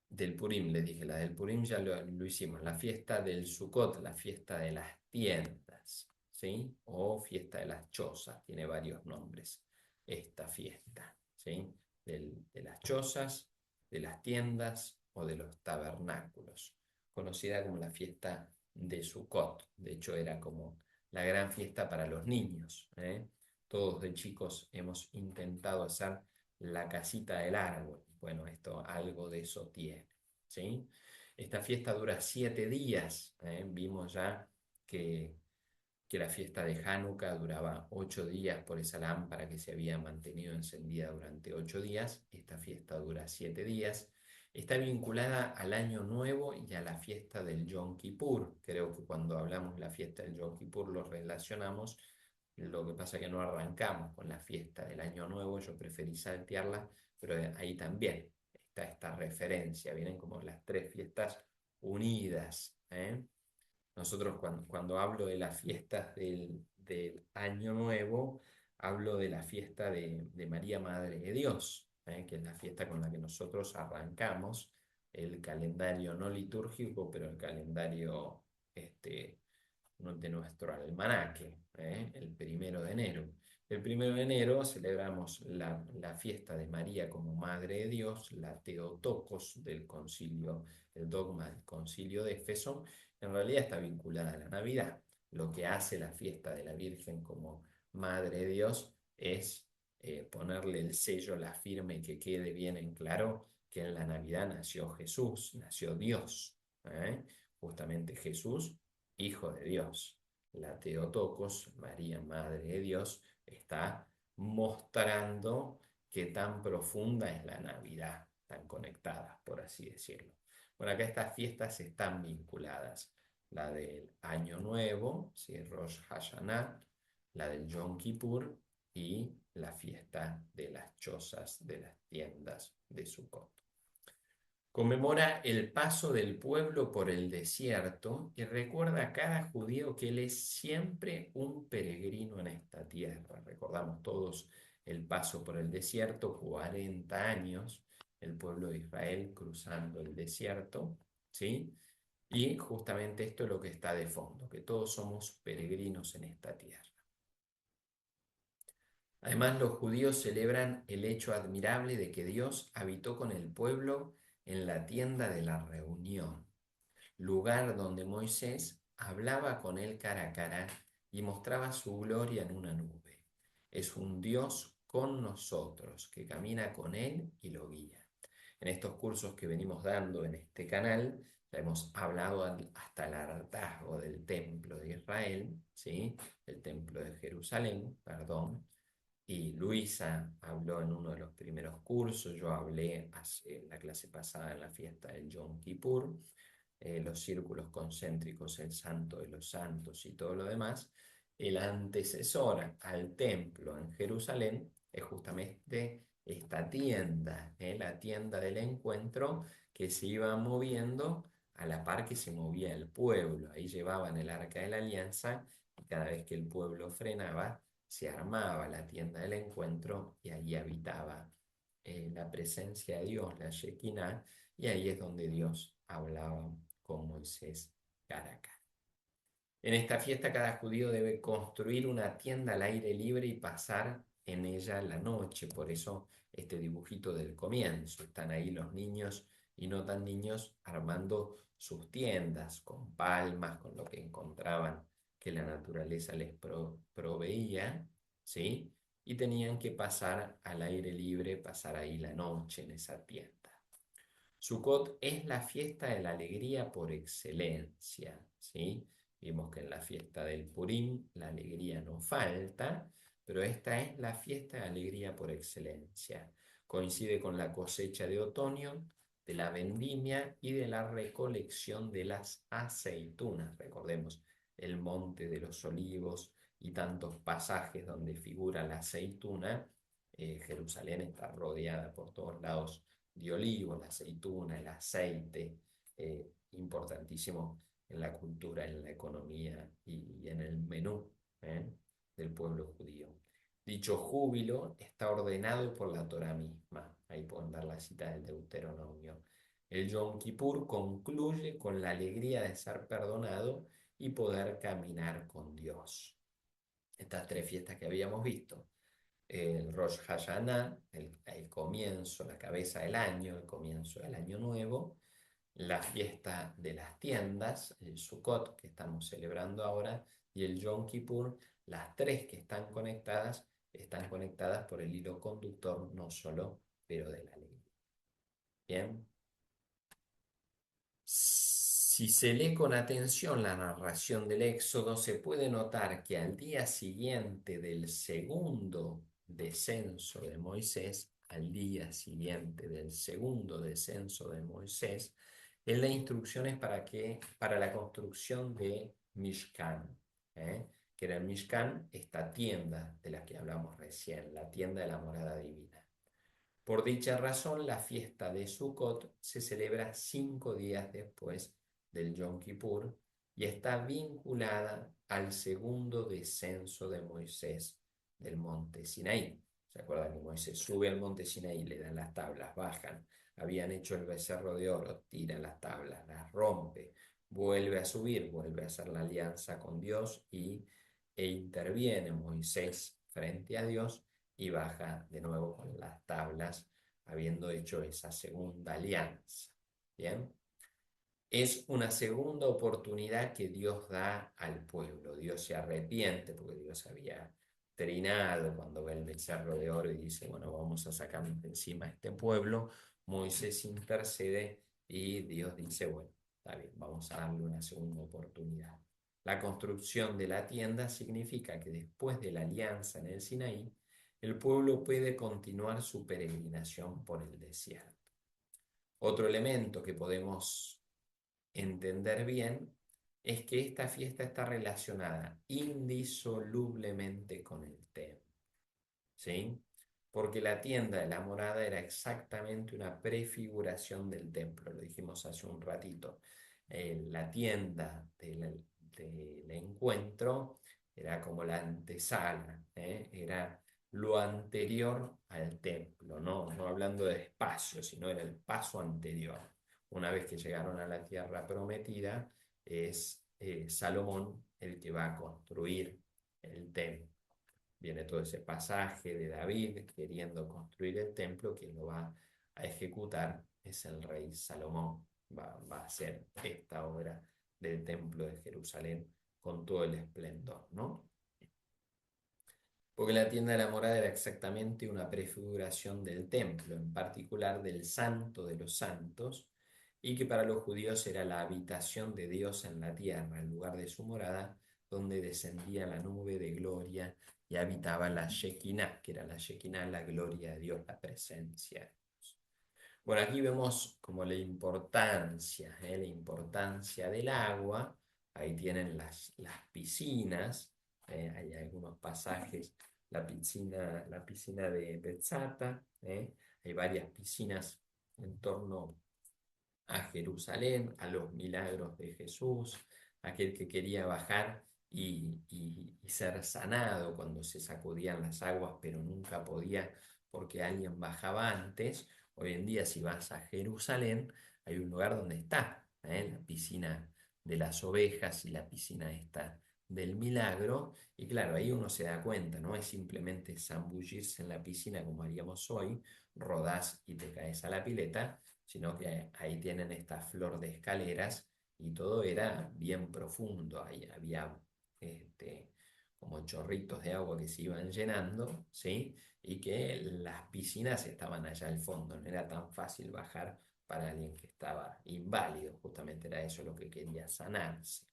S1: del Purim, les dije, la del Purim ya lo hicimos, la fiesta del Sukkot, la fiesta de las tiendas, ¿sí? O fiesta de las chozas, tiene varios nombres esta fiesta, ¿sí? De las chozas, de las tiendas o de los tabernáculos, conocida como la fiesta de Sukkot. De hecho, era como la gran fiesta para los niños, ¿eh? Todos de chicos hemos intentado hacer la casita del árbol. Bueno, esto algo de eso tiene, ¿sí? Esta fiesta dura 7 días. Vimos ya que, que la fiesta de Hanukkah duraba 8 días por esa lámpara que se había mantenido encendida durante 8 días. Esta fiesta dura 7 días. Está vinculada al Año Nuevo y a la fiesta del Yom Kippur. Creo que cuando hablamos de la fiesta del Yom Kippur lo relacionamos. Lo que pasa es que no arrancamos con la fiesta del Año Nuevo, yo preferí saltearla, pero ahí también está esta referencia, vienen como las tres fiestas unidas. Nosotros cuando hablo de las fiestas del Año Nuevo, hablo de la fiesta de María Madre de Dios, que es la fiesta con la que nosotros arrancamos el calendario no litúrgico, pero el calendario este, de nuestro almanaque, el 1 de enero. El 1 de enero celebramos la fiesta de María como Madre de Dios, la Theotokos del concilio, el dogma del concilio de Éfeso. En realidad está vinculada a la Navidad. Lo que hace la fiesta de la Virgen como Madre de Dios es ponerle el sello, la firma y que quede bien en claro que en la Navidad nació Jesús, nació Dios. Justamente Jesús, Hijo de Dios. La Theotokos, María, Madre de Dios, está mostrando qué tan profunda es la Navidad, tan conectadas, por así decirlo. Bueno, acá estas fiestas están vinculadas. La del Año Nuevo, ¿sí? Rosh Hashanah, la del Yom Kippur y la fiesta de las chozas, de las tiendas de Sukkot. Conmemora el paso del pueblo por el desierto y recuerda a cada judío que él es siempre un peregrino en esta tierra. Recordamos todos el paso por el desierto, 40 años, el pueblo de Israel cruzando el desierto, ¿sí? Y justamente esto es lo que está de fondo, que todos somos peregrinos en esta tierra. Además, los judíos celebran el hecho admirable de que Dios habitó con el pueblo en la tienda de la reunión, lugar donde Moisés hablaba con él cara a cara y mostraba su gloria en una nube. Es un Dios con nosotros, que camina con él y lo guía. En estos cursos que venimos dando en este canal, Ya hemos hablado hasta el hartazgo del templo de Israel, ¿sí? El templo de Jerusalén, perdón. Y Luisa habló en uno de los primeros cursos, yo hablé en la clase pasada en la fiesta del Yom Kippur, los círculos concéntricos, el santo de los santos y todo lo demás. El antecesor al templo en Jerusalén es justamente esta tienda, la tienda del encuentro que se iba moviendo a la par que se movía el pueblo. Ahí llevaban el arca de la alianza y cada vez que el pueblo frenaba, se armaba la tienda del encuentro y allí habitaba la presencia de Dios, la Shekinah, y ahí es donde Dios hablaba con Moisés cara a cara. En esta fiesta cada judío debe construir una tienda al aire libre y pasar en ella la noche. Por eso este dibujito del comienzo. Están ahí los niños y no tan niños armando sus tiendas con palmas, con lo que encontraban que la naturaleza les proveía, ¿sí? Y tenían que pasar al aire libre, pasar ahí la noche en esa tienda. Sukkot es la fiesta de la alegría por excelencia, ¿sí? Vimos que en la fiesta del Purim la alegría no falta, pero esta es la fiesta de alegría por excelencia. Coincide con la cosecha de otoño, de la vendimia y de la recolección de las aceitunas. Recordemos el monte de los olivos y tantos pasajes donde figura la aceituna. Jerusalén está rodeada por todos lados de olivo, la aceituna, el aceite, importantísimo en la cultura, en la economía y en el menú ¿eh? Del pueblo judío. Dicho júbilo está ordenado por la Torá misma. Ahí pueden dar la cita del Deuteronomio. El Yom Kippur concluye con la alegría de ser perdonado y poder caminar con Dios. Estas tres fiestas que habíamos visto, el Rosh Hashanah, el comienzo, la cabeza del año, el comienzo del año nuevo, la fiesta de las tiendas, el Sukkot que estamos celebrando ahora, y el Yom Kippur, las tres que están conectadas por el hilo conductor, no solo, pero de la alegría. Bien. Si se lee con atención la narración del Éxodo, se puede notar que al día siguiente del segundo descenso de Moisés, al día siguiente del segundo descenso de Moisés, él da instrucciones para la construcción de Mishkan, que era el Mishkan, esta tienda de la que hablamos recién, la tienda de la morada divina. Por dicha razón, la fiesta de Sukkot se celebra 5 días después del Yom Kippur y está vinculada al segundo descenso de Moisés del monte Sinaí. ¿Se acuerdan que Moisés sube al monte Sinaí, le dan las tablas, bajan, habían hecho el becerro de oro, tira las tablas, las rompe, vuelve a subir, vuelve a hacer la alianza con Dios e interviene Moisés frente a Dios y baja de nuevo con las tablas, habiendo hecho esa segunda alianza. Bien, es una segunda oportunidad que Dios da al pueblo. Dios se arrepiente porque Dios había trinado cuando ve el becerro de oro y dice, bueno, vamos a sacarnos de encima a este pueblo. Moisés intercede y Dios dice, bueno, está bien, vamos a darle una segunda oportunidad. La construcción de la tienda significa que después de la alianza en el Sinaí, el pueblo puede continuar su peregrinación por el desierto. Otro elemento que podemos entender bien es que esta fiesta está relacionada indisolublemente con el templo, ¿sí? Porque la tienda de la morada era exactamente una prefiguración del templo, lo dijimos hace un ratito. La tienda del encuentro era como la antesala, era lo anterior al templo, no hablando de espacio, sino era el paso anterior. Una vez que llegaron a la tierra prometida, es Salomón el que va a construir el templo. Viene todo ese pasaje de David queriendo construir el templo, quien lo va a ejecutar es el rey Salomón. Va a hacer esta obra del templo de Jerusalén con todo el esplendor, ¿no? Porque la tienda de la morada era exactamente una prefiguración del templo, en particular del Santo de los Santos, y que para los judíos era la habitación de Dios en la tierra, el lugar de su morada, donde descendía la nube de gloria y habitaba la Shekinah, que era la Shekinah, la gloria de Dios, la presencia de Dios. Bueno, aquí vemos como la importancia del agua. Ahí tienen las piscinas, hay algunos pasajes, la piscina de Betzata, hay varias piscinas en torno a Jerusalén, a los milagros de Jesús, aquel que quería bajar y ser sanado cuando se sacudían las aguas, pero nunca podía porque alguien bajaba antes. Hoy en día, si vas a Jerusalén, hay un lugar donde está, la piscina de las ovejas y la piscina esta del milagro, y claro, ahí uno se da cuenta, no es simplemente zambullirse en la piscina como haríamos hoy, rodás y te caes a la pileta, sino que ahí tienen esta flor de escaleras y todo era bien profundo, ahí había este, como chorritos de agua que se iban llenando, ¿sí? Y que las piscinas estaban allá al fondo, no era tan fácil bajar para alguien que estaba inválido, justamente era eso lo que quería sanarse.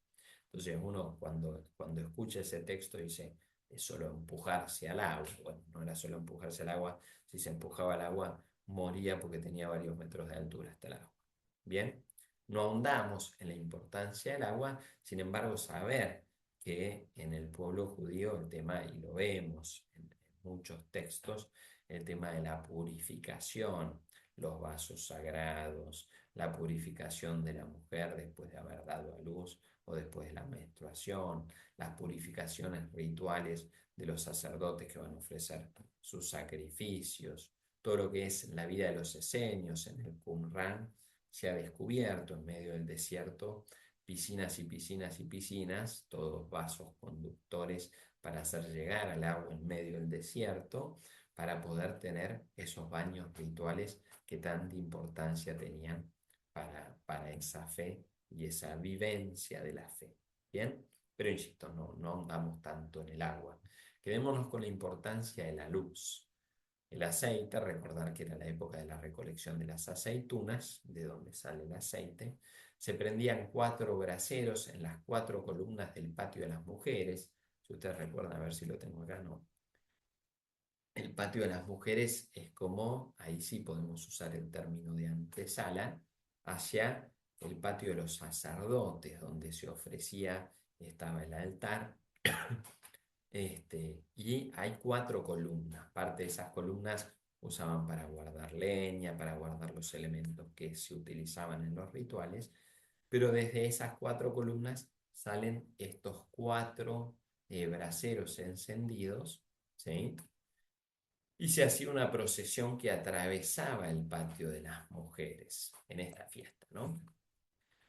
S1: Entonces uno cuando escucha ese texto dice, es solo empujarse al agua. Bueno, no era solo empujarse al agua, si se empujaba al agua moría porque tenía varios metros de altura hasta el agua. Bien, no ahondamos en la importancia del agua, sin embargo, saber que en el pueblo judío el tema, y lo vemos en muchos textos, el tema de la purificación, los vasos sagrados, la purificación de la mujer después de haber dado a luz o después de la menstruación, las purificaciones rituales de los sacerdotes que van a ofrecer sus sacrificios, todo lo que es la vida de los esenios en el Qumran se ha descubierto en medio del desierto, piscinas y piscinas y piscinas, todos vasos conductores para hacer llegar al agua en medio del desierto, para poder tener esos baños rituales que tanta importancia tenían para esa fe y esa vivencia de la fe. ¿Bien? Pero insisto, no ahondamos tanto en el agua. Quedémonos con la importancia de la luz. El aceite, recordar que era la época de la recolección de las aceitunas, de donde sale el aceite, se prendían 4 braseros en las 4 columnas del patio de las mujeres. Si ustedes recuerdan, a ver si lo tengo acá, no. El patio de las mujeres es como, ahí sí podemos usar el término de antesala, hacia el patio de los sacerdotes, donde se ofrecía, estaba el altar, y hay 4 columnas. Parte de esas columnas usaban para guardar leña, para guardar los elementos que se utilizaban en los rituales, pero desde esas 4 columnas salen estos 4 braseros encendidos, ¿sí? Y se hacía una procesión que atravesaba el patio de las mujeres en esta fiesta, ¿no?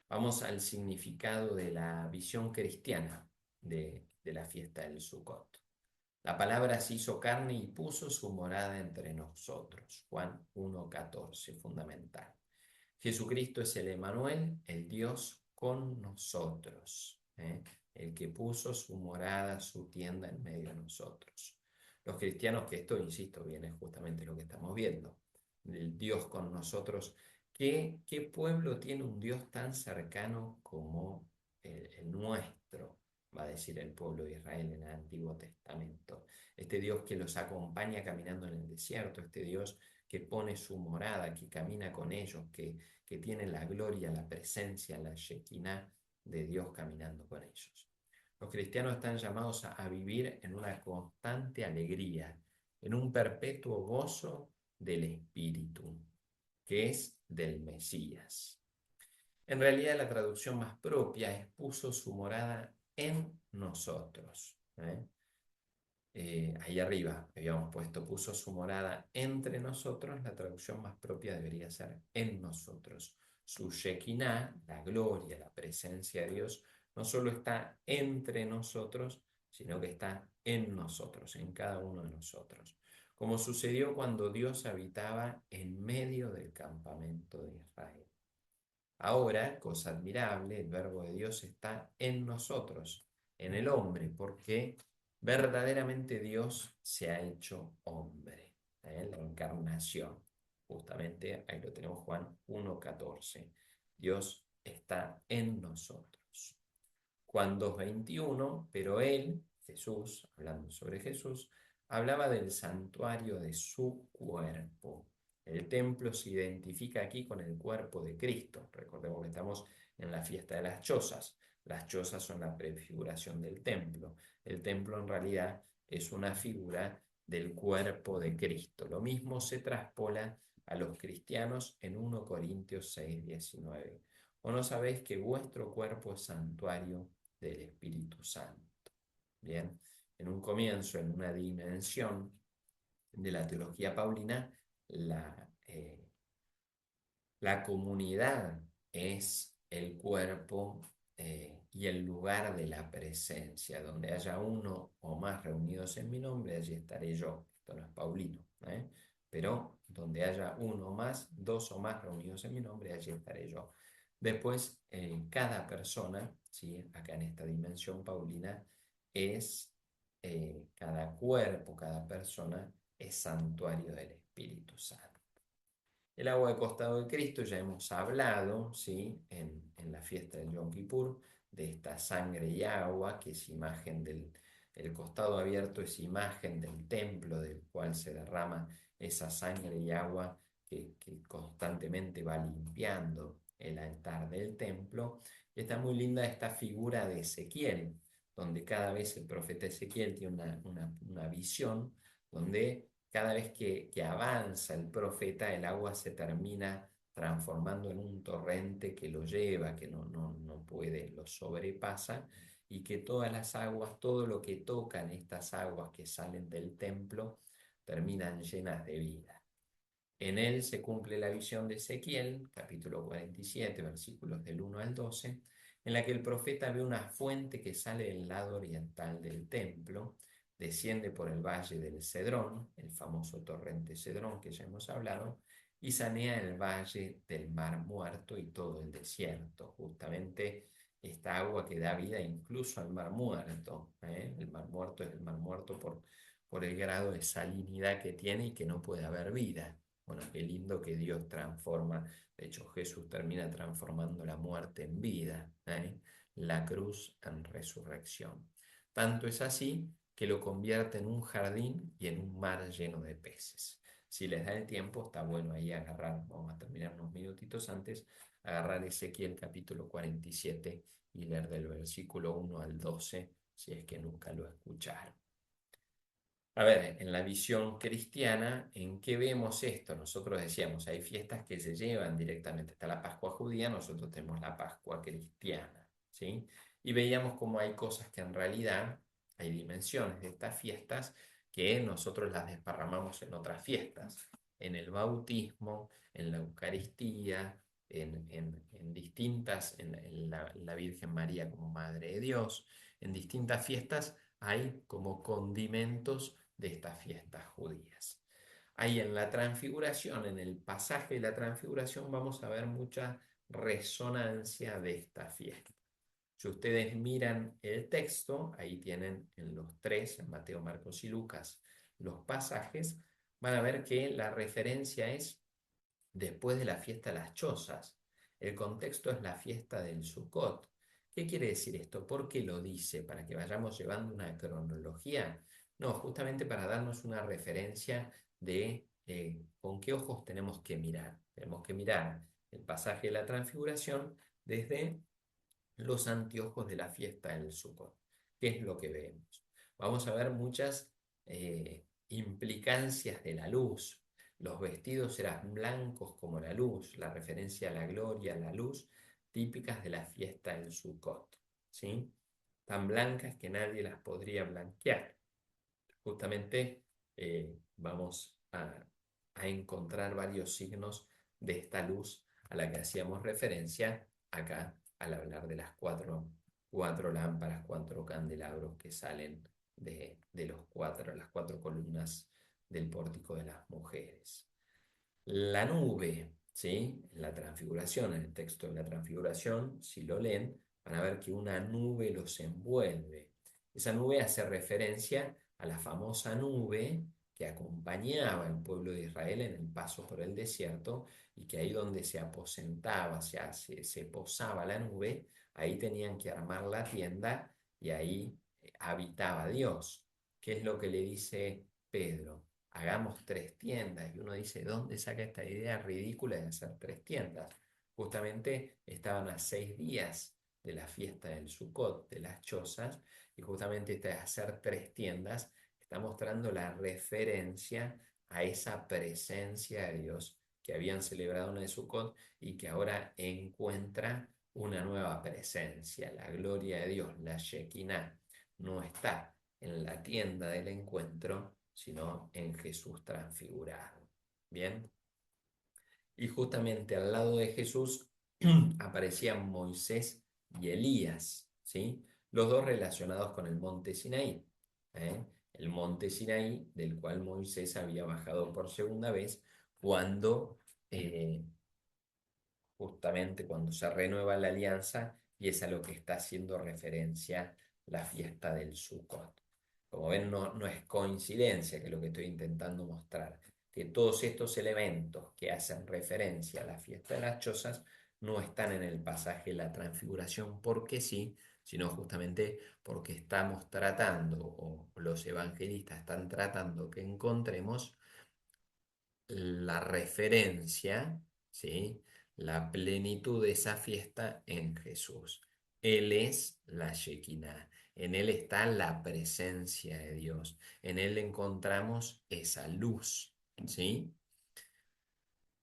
S1: Vamos al significado de la visión cristiana de la fiesta del Sukkot. La palabra se hizo carne y puso su morada entre nosotros. Juan 1:14, fundamental. Jesucristo es el Emanuel, el Dios con nosotros, el que puso su morada, su tienda en medio de nosotros. Los cristianos, que esto, insisto, viene justamente lo que estamos viendo, el Dios con nosotros. ¿Qué pueblo tiene un Dios tan cercano como el nuestro? Va a decir el pueblo de Israel en el Antiguo Testamento. Este Dios que los acompaña caminando en el desierto, este Dios que pone su morada, que camina con ellos, que tiene la gloria, la presencia, la Shekinah de Dios caminando con ellos. Los cristianos están llamados a vivir en una constante alegría, en un perpetuo gozo del Espíritu, que es del Mesías. En realidad la traducción más propia es puso su morada en nosotros. Ahí arriba habíamos puesto puso su morada entre nosotros, la traducción más propia debería ser en nosotros. Su Shekinah, la gloria, la presencia de Dios, no solo está entre nosotros, sino que está en nosotros, en cada uno de nosotros. Como sucedió cuando Dios habitaba en medio del campamento de Israel. Ahora, cosa admirable, el verbo de Dios está en nosotros, en el hombre, porque verdaderamente Dios se ha hecho hombre, la encarnación. Justamente ahí lo tenemos Juan 1:14. Dios está en nosotros. Juan 2:21, pero él, Jesús, hablando sobre Jesús, hablaba del santuario de su cuerpo. El templo se identifica aquí con el cuerpo de Cristo. Recordemos que estamos en la fiesta de las chozas. Las chozas son la prefiguración del templo. El templo en realidad es una figura del cuerpo de Cristo. Lo mismo se traspola a los cristianos en 1 Corintios 6:19. ¿O no sabéis que vuestro cuerpo es santuario del Espíritu Santo? Bien, en un comienzo, en una dimensión de la teología paulina, la comunidad es el cuerpo y el lugar de la presencia. Donde haya uno o más reunidos en mi nombre, allí estaré yo. Esto no es paulino, ¿eh? Pero donde haya uno o más, dos o más reunidos en mi nombre, allí estaré yo. Después, cada persona, ¿sí? Acá en esta dimensión paulina, es cada cuerpo, cada persona es santuario del Espíritu Santo. El agua de costado de Cristo, ya hemos hablado, ¿sí? En la fiesta del Yom Kippur, de esta sangre y agua, que es imagen del el costado abierto, es imagen del templo del cual se derrama esa sangre y agua que constantemente va limpiando el altar del templo. Y está muy linda esta figura de Ezequiel, donde cada vez el profeta Ezequiel tiene una visión donde cada vez que avanza el profeta, el agua se termina transformando en un torrente que lo lleva, que no puede, lo sobrepasa, y que todas las aguas, todo lo que tocan estas aguas que salen del templo, terminan llenas de vida. En él se cumple la visión de Ezequiel, capítulo 47, versículos del 1 al 12, en la que el profeta ve una fuente que sale del lado oriental del templo, desciende por el valle del Cedrón, el famoso torrente Cedrón que ya hemos hablado, y sanea el valle del Mar Muerto y todo el desierto. Justamente esta agua que da vida incluso al Mar Muerto. El Mar Muerto es el Mar Muerto por el grado de salinidad que tiene y que no puede haber vida. Bueno, qué lindo que Dios transforma. De hecho, Jesús termina transformando la muerte en vida, la cruz en resurrección. Tanto es así que lo convierte en un jardín y en un mar lleno de peces. Si les da el tiempo, está bueno ahí agarrar, vamos a terminar unos minutitos antes, agarrar Ezequiel capítulo 47 y leer del versículo 1 al 12, si es que nunca lo escucharon. A ver, en la visión cristiana, ¿en qué vemos esto? Nosotros decíamos, hay fiestas que se llevan directamente. Está la Pascua judía, nosotros tenemos la Pascua cristiana, ¿sí? Y veíamos cómo hay cosas que en realidad, hay dimensiones de estas fiestas que nosotros las desparramamos en otras fiestas. En el bautismo, en la Eucaristía, en distintas, en la Virgen María como Madre de Dios, en distintas fiestas hay como condimentos de estas fiestas judías. Ahí en la transfiguración, en el pasaje de la transfiguración, vamos a ver mucha resonancia de esta fiesta. Si ustedes miran el texto, ahí tienen en los tres, en Mateo, Marcos y Lucas, los pasajes, van a ver que la referencia es después de la fiesta de las chozas. El contexto es la fiesta del Sukkot. ¿Qué quiere decir esto? ¿Por qué lo dice? ¿Para que vayamos llevando una cronología? No, justamente para darnos una referencia de con qué ojos tenemos que mirar. Tenemos que mirar el pasaje de la transfiguración desde los anteojos de la fiesta del Sukkot. ¿Qué es lo que vemos? Vamos a ver muchas implicancias de la luz. Los vestidos eran blancos como la luz, la referencia a la gloria, a la luz, típicas de la fiesta del Sukkot, ¿sí? Tan blancas que nadie las podría blanquear. Justamente vamos a encontrar varios signos de esta luz a la que hacíamos referencia acá al hablar de las cuatro lámparas, cuatro candelabros que salen de las cuatro columnas del pórtico de las mujeres. La nube, ¿sí? En la transfiguración, en el texto de la transfiguración, si lo leen, van a ver que una nube los envuelve. Esa nube hace referencia a la famosa nube que acompañaba al pueblo de Israel en el paso por el desierto y que ahí donde se aposentaba, se posaba la nube, ahí tenían que armar la tienda y ahí habitaba Dios. ¿Qué es lo que le dice Pedro? Hagamos tres tiendas. Y uno dice, ¿dónde saca esta idea ridícula de hacer tres tiendas? Justamente estaban a 6 días de la fiesta del Sucot, de las chozas, y justamente este de hacer tres tiendas está mostrando la referencia a esa presencia de Dios que habían celebrado en el Sucot y que ahora encuentra una nueva presencia, la gloria de Dios, la Shekinah, no está en la tienda del encuentro, sino en Jesús transfigurado. Bien, y justamente al lado de Jesús aparecían Moisés y Elías, ¿sí? Los dos relacionados con el monte Sinaí. ¿Eh? El monte Sinaí, del cual Moisés había bajado por segunda vez cuando eh, justamente cuando se renueva la alianza y es a lo que está haciendo referencia la fiesta del Sukkot. Como ven, no es coincidencia que lo que estoy intentando mostrar, que todos estos elementos que hacen referencia a la fiesta de las chozas no están en el pasaje de la transfiguración porque sí, sino justamente porque estamos tratando, o los evangelistas están tratando que encontremos la referencia, ¿sí? La plenitud de esa fiesta en Jesús. Él es la Shekinah. En Él está la presencia de Dios. En Él encontramos esa luz, ¿sí?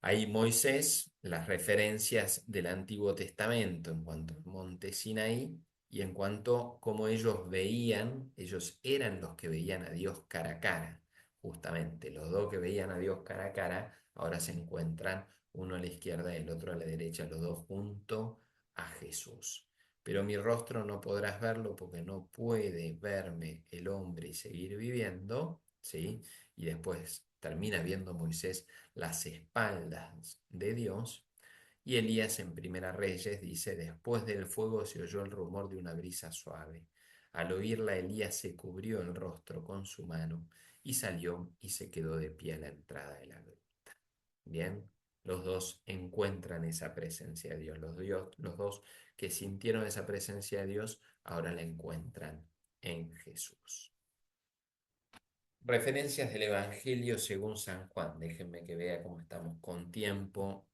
S1: Ahí Moisés, las referencias del Antiguo Testamento en cuanto al monte Sinaí y en cuanto a cómo ellos veían, ellos eran los que veían a Dios cara a cara, justamente. Los dos que veían a Dios cara a cara ahora se encuentran uno a la izquierda y el otro a la derecha, los dos junto a Jesús. Pero mi rostro no podrás verlo porque no puede verme el hombre y seguir viviendo, ¿sí? Y después termina viendo Moisés las espaldas de Dios. Y Elías en Primera Reyes dice, después del fuego se oyó el rumor de una brisa suave. Al oírla, Elías se cubrió el rostro con su mano y salió y se quedó de pie a la entrada de la gruta. Bien, los dos encuentran esa presencia de Dios. Los dos que sintieron esa presencia de Dios ahora la encuentran en Jesús. Referencias del Evangelio según San Juan. Déjenme que vea cómo estamos con tiempo.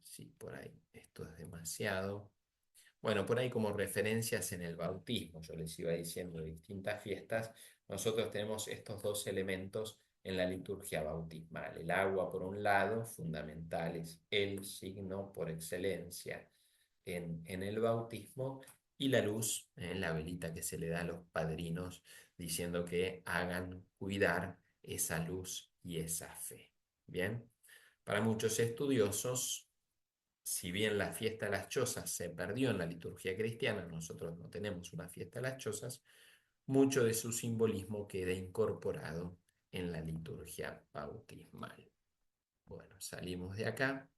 S1: Sí, por ahí. Esto es demasiado. Bueno, por ahí como referencias en el bautismo, yo les iba diciendo de distintas fiestas, nosotros tenemos estos dos elementos en la liturgia bautismal. El agua, por un lado, fundamental, es el signo por excelencia en el bautismo, y la luz, la velita que se le da a los padrinos, diciendo que hagan cuidar esa luz y esa fe. Bien, para muchos estudiosos, si bien la fiesta de las chozas se perdió en la liturgia cristiana, nosotros no tenemos una fiesta de las chozas, mucho de su simbolismo queda incorporado en la liturgia bautismal. Bueno, salimos de acá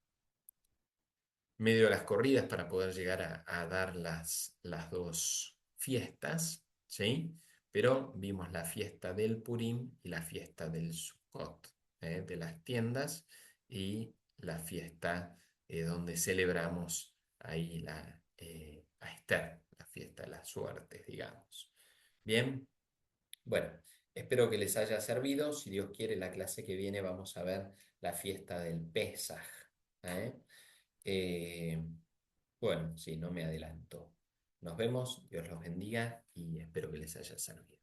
S1: medio de las corridas para poder llegar a dar las dos fiestas, ¿sí? Pero vimos la fiesta del Purim y la fiesta del Sukkot, de las tiendas, y la fiesta donde celebramos ahí a Esther, la fiesta de las suertes, digamos. Bien, bueno, espero que les haya servido. Si Dios quiere, la clase que viene vamos a ver la fiesta del Pesaj. ¿Eh? Eh, bueno, sí, no me adelanto. Nos vemos, Dios los bendiga y espero que les haya servido.